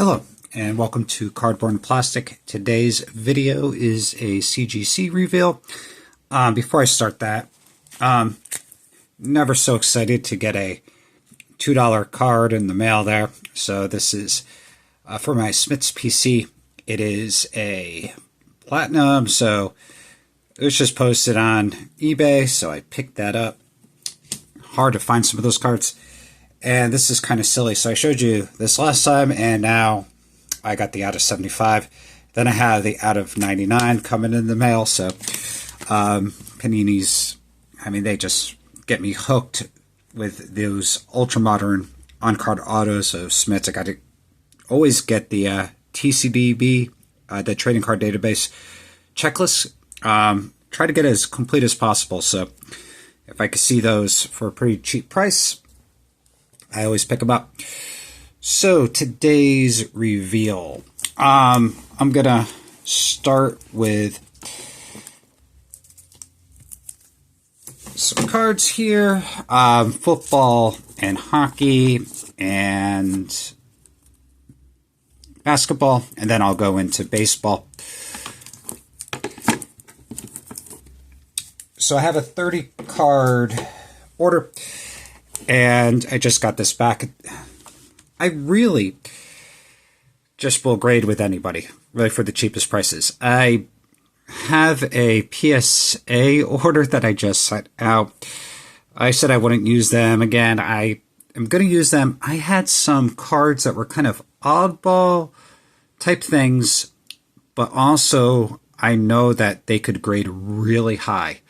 Hello and welcome to Cardboard and Plastic. Today's video is a CGC reveal. Before I start that, never so excited to get a $2 card in the mail there. So this is for my Smith's PC. It is a platinum, so it was just posted on eBay, so I picked that up. Hard to find some of those cards. And this is kind of silly. So I showed you this last time, and now I got the out of 75. Then I have the out of 99 coming in the mail. So Panini's, I mean, they just get me hooked with those ultra-modern on-card autos. So Smiths, I got to always get the TCDB, the trading card database checklist. Try to get as complete as possible. So if I could see those for a pretty cheap price, I always pick them up. So today's reveal, I'm gonna start with some cards here, football and hockey and basketball, and then I'll go into baseball. So I have a 30 card order, and I just got this back. I really just will grade with anybody, really, for the cheapest prices. I have a PSA order that I just sent out. I said I wouldn't use them again. I am going to use them. I had some cards that were kind of oddball type things, but also I know that they could grade really high.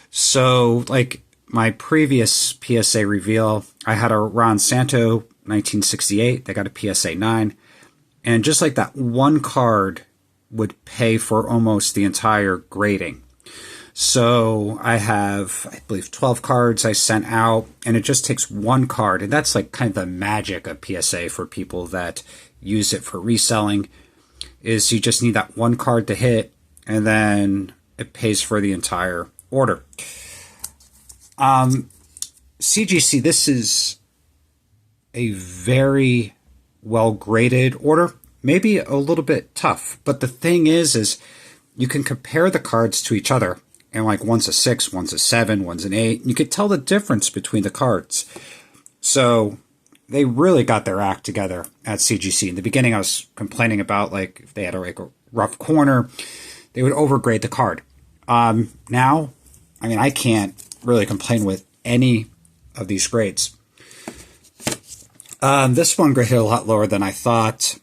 So, like my previous PSA reveal, I had a Ron Santo 1968. They got a PSA 9. And just like that, one card would pay for almost the entire grading. So I have, I believe, 12 cards I sent out, and it just takes one card. And that's like kind of the magic of PSA for people that use it for reselling, is you just need that one card to hit, and then it pays for the entire order. CGC, this is a very well graded order, maybe a little bit tough, but the thing is you can compare the cards to each other, and like one's a 6, one's a 7, one's an 8. You could tell the difference between the cards. So they really got their act together at CGC. In the beginning, I was complaining about, like, if they had a rough corner, they would overgrade the card. Now, I mean, I can't really complain with any of these grades. This one graded a lot lower than I thought.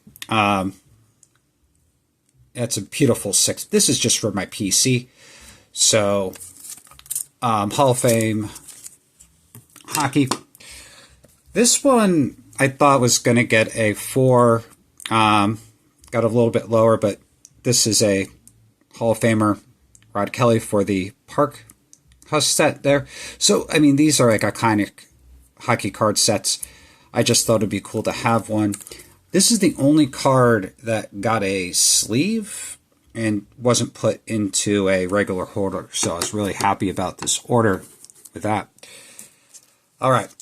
It's a beautiful 6. This is just for my PC. So, Hall of Fame hockey. This one I thought was going to get a 4. Got a little bit lower, but this is a Hall of Famer, Rod Kelly, for the Park House set there. So, I mean, these are like iconic hockey card sets. I just thought it'd be cool to have one. This is the only card that got a sleeve and wasn't put into a regular holder. So I was really happy about this order with that. All right.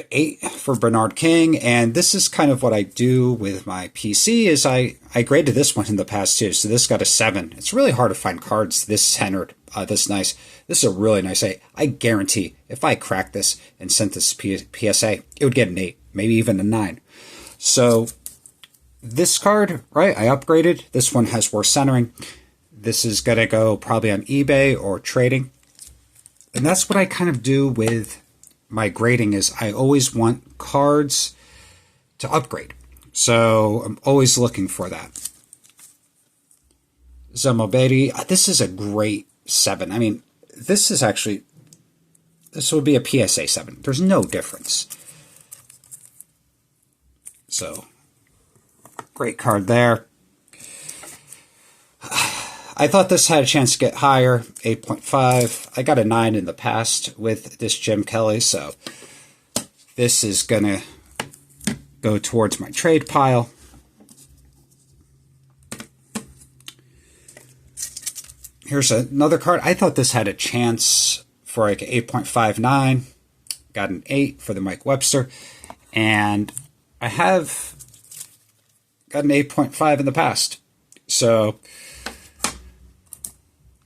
8 for Bernard King, and this is kind of what I do with my PC, is I graded this one in the past too, so this got a 7. It's really hard to find cards this centered, this nice. This is a really nice 8. I guarantee if I cracked this and sent this PSA, it would get an 8, maybe even a 9. So this card, right, I upgraded. This one has worse centering. This is going to go probably on eBay or trading. And that's what I kind of do with my grading, is I always want cards to upgrade. So I'm always looking for that. Zamobedi, this is a great 7. I mean, this is actually, this would be a PSA 7. There's no difference. So, great card there. I thought this had a chance to get higher, 8.5. I got a 9 in the past with this Jim Kelly, so this is going to go towards my trade pile. Here's another card. I thought this had a chance for like an 8.59. Got an 8 for the Mike Webster. And I have got an 8.5 in the past. So,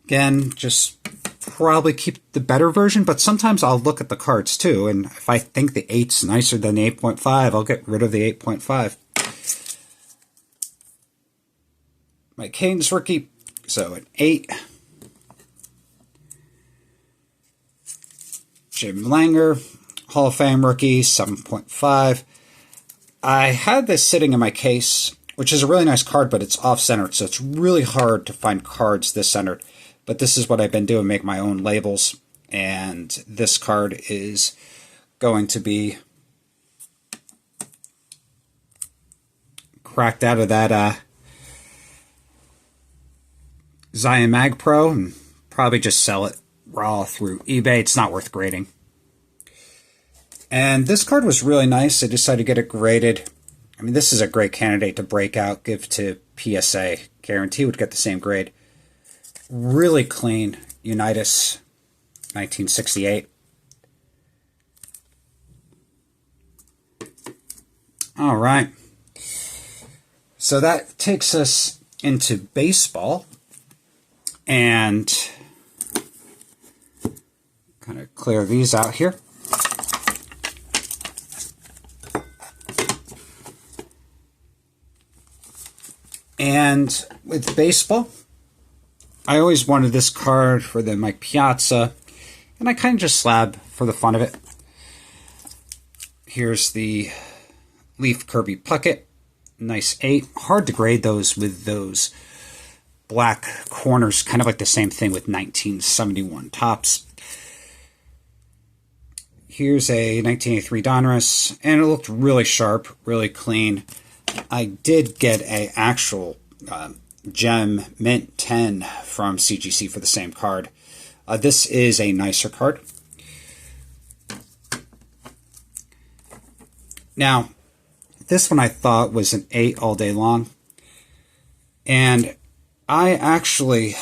again, just probably keep the better version, but sometimes I'll look at the cards too, and if I think the 8's nicer than the 8.5, I'll get rid of the 8.5. My Canes rookie, so an 8. Jim Langer, Hall of Fame rookie, 7.5. I had this sitting in my case, which is a really nice card, but it's off-centered, so it's really hard to find cards this centered. But this is what I've been doing, make my own labels. And this card is going to be cracked out of that Zion Mag Pro and probably just sell it raw through eBay. It's not worth grading. And this card was really nice. I decided to get it graded. I mean, this is a great candidate to break out, give to PSA. Guarantee would get the same grade. Really clean Unitas 1968. All right. So that takes us into baseball. And kind of clear these out here. And with baseball, I always wanted this card for the Mike Piazza, and I kind of just slab for the fun of it. Here's the Leaf Kirby Puckett, nice 8. Hard to grade those with those black corners, kind of like the same thing with 1971 Topps. Here's a 1983 Donruss, and it looked really sharp, really clean. I did get a actual Gem Mint 10 from CGC for the same card. This is a nicer card. Now, this one I thought was an 8 all day long. And I actually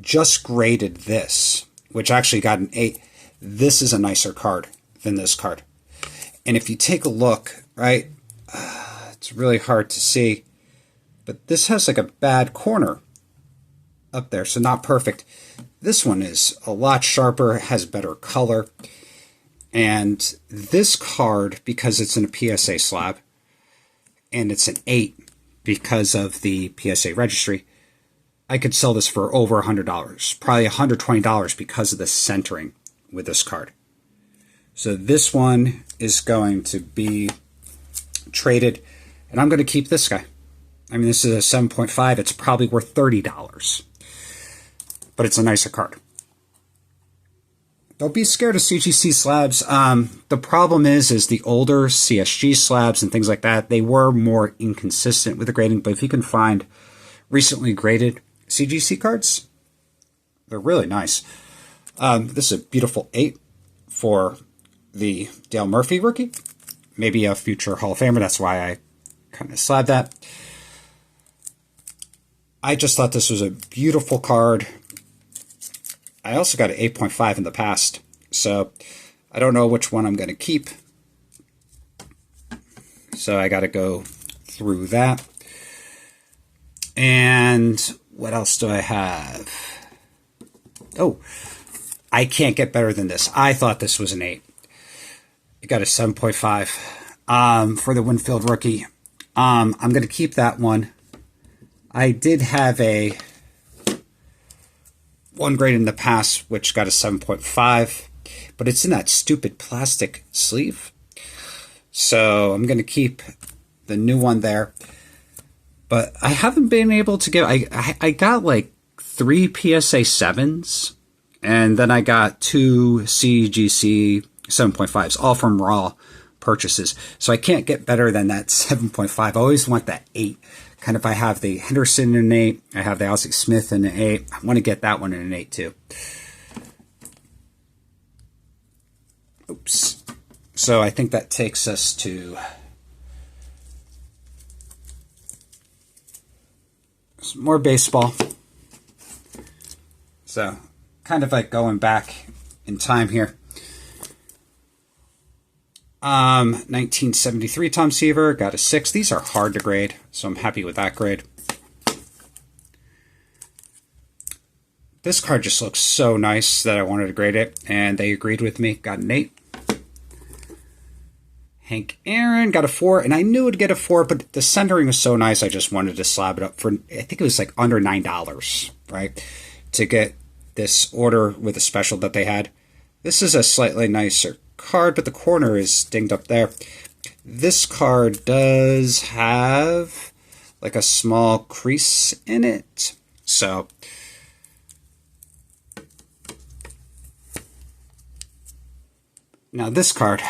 just graded this, which actually got an 8. This is a nicer card than this card. And if you take a look, right, it's really hard to see, but this has like a bad corner up there, so not perfect. This one is a lot sharper, has better color. And this card, because it's in a PSA slab, and it's an 8 because of the PSA registry, I could sell this for over $100, probably $120 because of the centering with this card. So this one is going to be traded, and I'm going to keep this guy. I mean, this is a 7.5. It's probably worth $30, but it's a nicer card. Don't be scared of CGC slabs. The problem is the older CSG slabs and things like that, they were more inconsistent with the grading, but if you can find recently graded CGC cards, they're really nice. This is a beautiful 8 for the Dale Murphy rookie. Maybe a future Hall of Famer. That's why I kind of slabbed that. I just thought this was a beautiful card. I also got an 8.5 in the past, so I don't know which one I'm going to keep. So I got to go through that. And what else do I have? Oh, I can't get better than this. I thought this was an 8. I got a 7.5 for the Winfield rookie. I'm going to keep that one. I did have a one grade in the past, which got a 7.5, but it's in that stupid plastic sleeve. So I'm going to keep the new one there. But I haven't been able to get, I got like 3 PSA 7s, and then I got 2 CGC 7.5s, all from raw purchases. So I can't get better than that 7.5. I always want that 8. Kind of, I have the Henderson in an 8. I have the Ozzie Smith in an 8. I want to get that one in an 8 too. Oops. So I think that takes us to some more baseball. So kind of like going back in time here. 1973 Tom Seaver, got a 6. These are hard to grade, so I'm happy with that grade. This card just looks so nice that I wanted to grade it, and they agreed with me. Got an 8. Hank Aaron got a 4, and I knew it'd get a 4, but the centering was so nice, I just wanted to slab it up for, I think it was like under $9, right, to get this order with a special that they had. This is a slightly nicer card, but the corner is dinged up there. This card does have like a small crease in it, so now this card,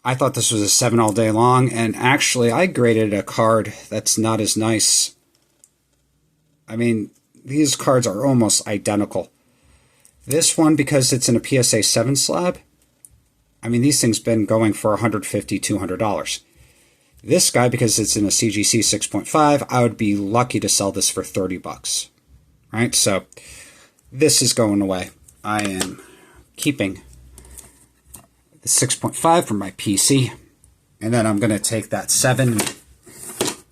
I thought this was a 7 all day long, and actually I graded a card that's not as nice. I mean, these cards are almost identical. This one, because it's in a PSA 7 slab, I mean, these things been going for $150, $200. This guy, because it's in a CGC 6.5, I would be lucky to sell this for 30 bucks. Right? So, this is going away. I am keeping the 6.5 from my PC, and then I'm going to take that 7 and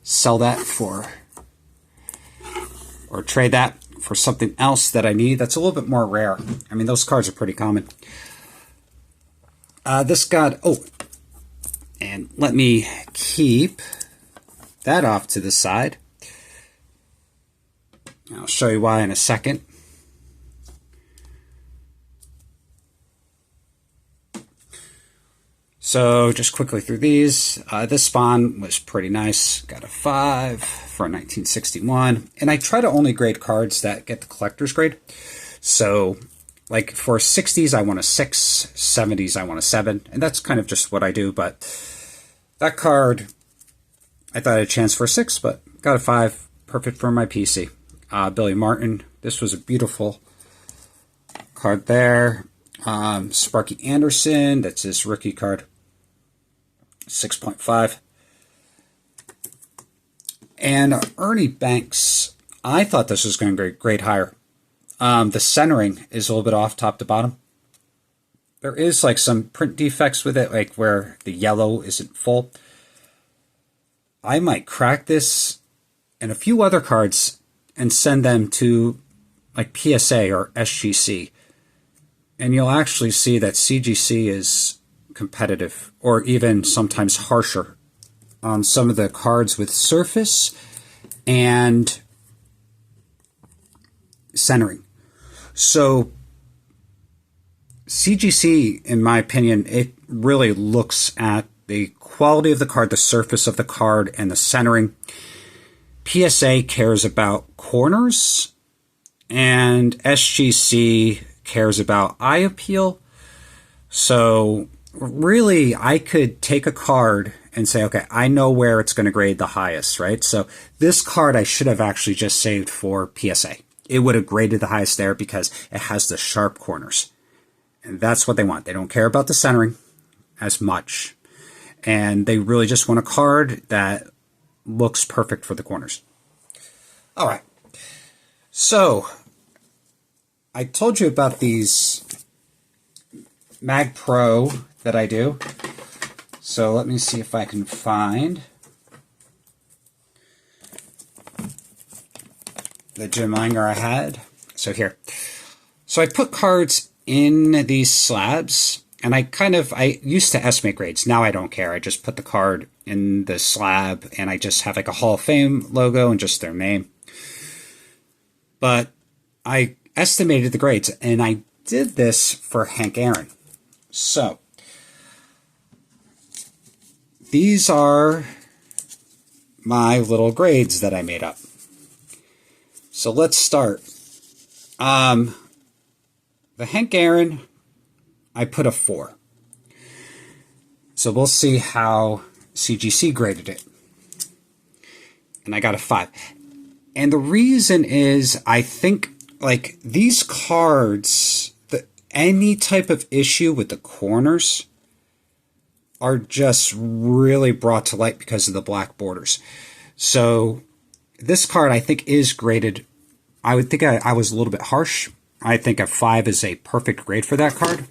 sell that for, or trade that for something else that I need that's a little bit more rare. I mean, those cards are pretty common. This got, oh, and let me keep that off to the side. I'll show you why in a second. So just quickly through these, this spawn was pretty nice. Got a 5 for a 1961. And I try to only grade cards that get the collector's grade. So like for 60s, I want a 6, 70s, I want a 7. And that's kind of just what I do. But that card, I thought I had a chance for a 6, but got a 5. Perfect for my PC. Billy Martin, this was a beautiful card there. Sparky Anderson, that's his rookie card. 6.5. And Ernie Banks, I thought this was going to grade higher. The centering is a little bit off top to bottom. There is like some print defects with it, like where the yellow isn't full. I might crack this and a few other cards and send them to like PSA or SGC. And you'll actually see that CGC is competitive, or even sometimes harsher on some of the cards with surface and centering. So CGC, in my opinion, it really looks at the quality of the card, the surface of the card, and the centering. PSA cares about corners, and SGC cares about eye appeal. So really, I could take a card and say, okay, I know where it's going to grade the highest, right? So this card I should have actually just saved for PSA. It would have graded the highest there because it has the sharp corners. And that's what they want. They don't care about the centering as much. And they really just want a card that looks perfect for the corners. All right. So I told you about these Mag Pro that I do. So let me see if I can find the Jim Langer I had. So here. So I put cards in these slabs, and I used to estimate grades. Now I don't care. I just put the card in the slab, and I just have like a Hall of Fame logo and just their name. But I estimated the grades, and I did this for Hank Aaron. So these are my little grades that I made up. So let's start. The Hank Aaron, I put a 4. So we'll see how CGC graded it. And I got a 5. And the reason is, I think, like, these cards, any type of issue with the corners are just really brought to light because of the black borders. So this card, I think, is graded. I would think I was a little bit harsh. I think a 5 is a perfect grade for that card.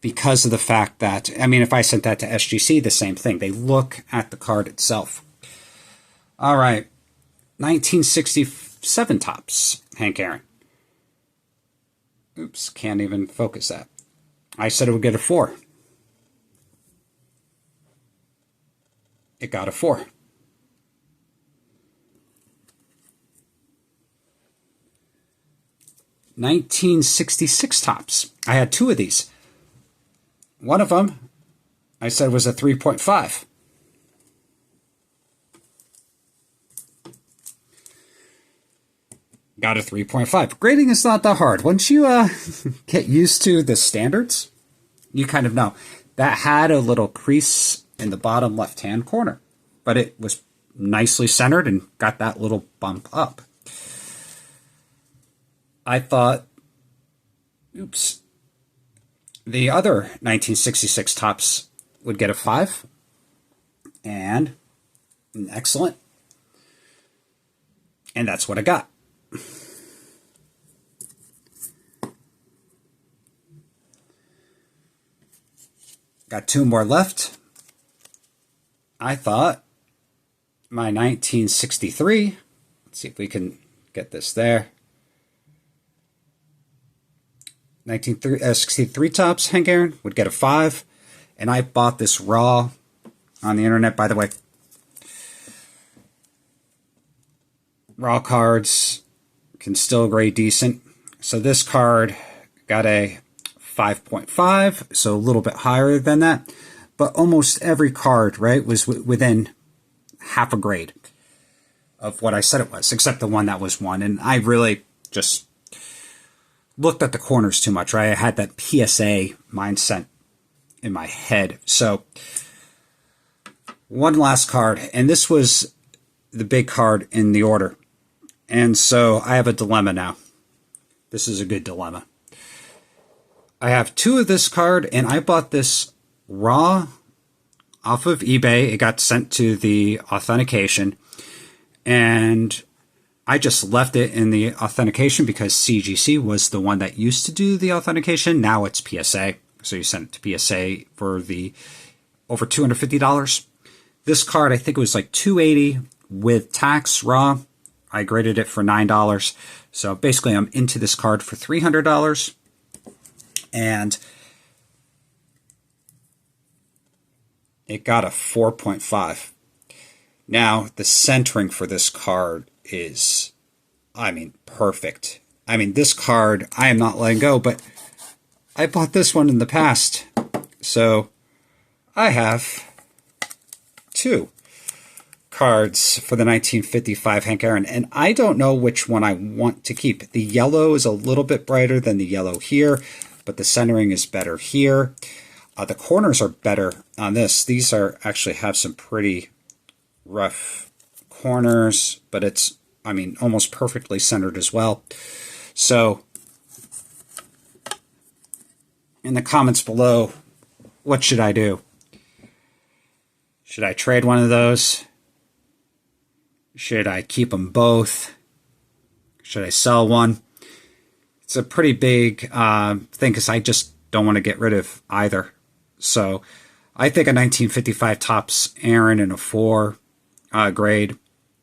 Because of the fact that, I mean, if I sent that to SGC, the same thing. They look at the card itself. All right. 1967 Topps, Hank Aaron. Oops, can't even focus that. I said it would get a 4. It got a 4. $1966 Topps. I had 2 of these. One of them, I said, was a 3.5. Got a 3.5. Grading is not that hard. Once you get used to the standards, you kind of know. That had a little crease in the bottom left-hand corner, but it was nicely centered and got that little bump up. I thought, oops, the other 1966 Topps would get a 5, and an excellent, and that's what I got. Got 2 more left. I thought my 1963, let's see if we can get this there. 1963 Topps Hank Aaron would get a 5, and I bought this raw on the internet, by the way. Raw cards can still grade decent. So this card got a 5.5, so a little bit higher than that. But almost every card, right, was within half a grade of what I said it was, except the one that was 1. And I really just looked at the corners too much, right? I had that PSA mindset in my head. So one last card, and this was the big card in the order. And so I have a dilemma now. This is a good dilemma. I have 2 of this card, and I bought this raw off of eBay. It got sent to the authentication, and I just left it in the authentication because CGC was the one that used to do the authentication. Now it's PSA. So you send it to PSA for the over $250. This card, I think it was like $280 with tax raw. I graded it for $9. So basically I'm into this card for $300. And it got a 4.5. Now, the centering for this card is, I mean, perfect. I mean, this card, I am not letting go, but I bought this one in the past. So I have 2 cards for the 1955 Hank Aaron, and I don't know which one I want to keep. The yellow is a little bit brighter than the yellow here, but the centering is better here. The corners are better on this. These are actually have some pretty rough corners, but it's, I mean, almost perfectly centered as well. So in the comments below, what should I do? Should I trade one of those? Should I keep them both? Should I sell one? It's a pretty big thing because I just don't want to get rid of either. So I think a 1955 Topps Aaron in a 4 grade.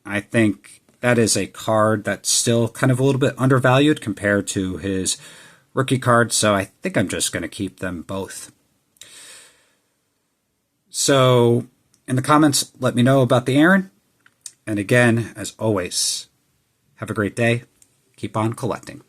I think that is a card that's still kind of a little bit undervalued compared to his rookie card. So I think I'm just going to keep them both. So in the comments, let me know about the Aaron. And again, as always, have a great day. Keep on collecting.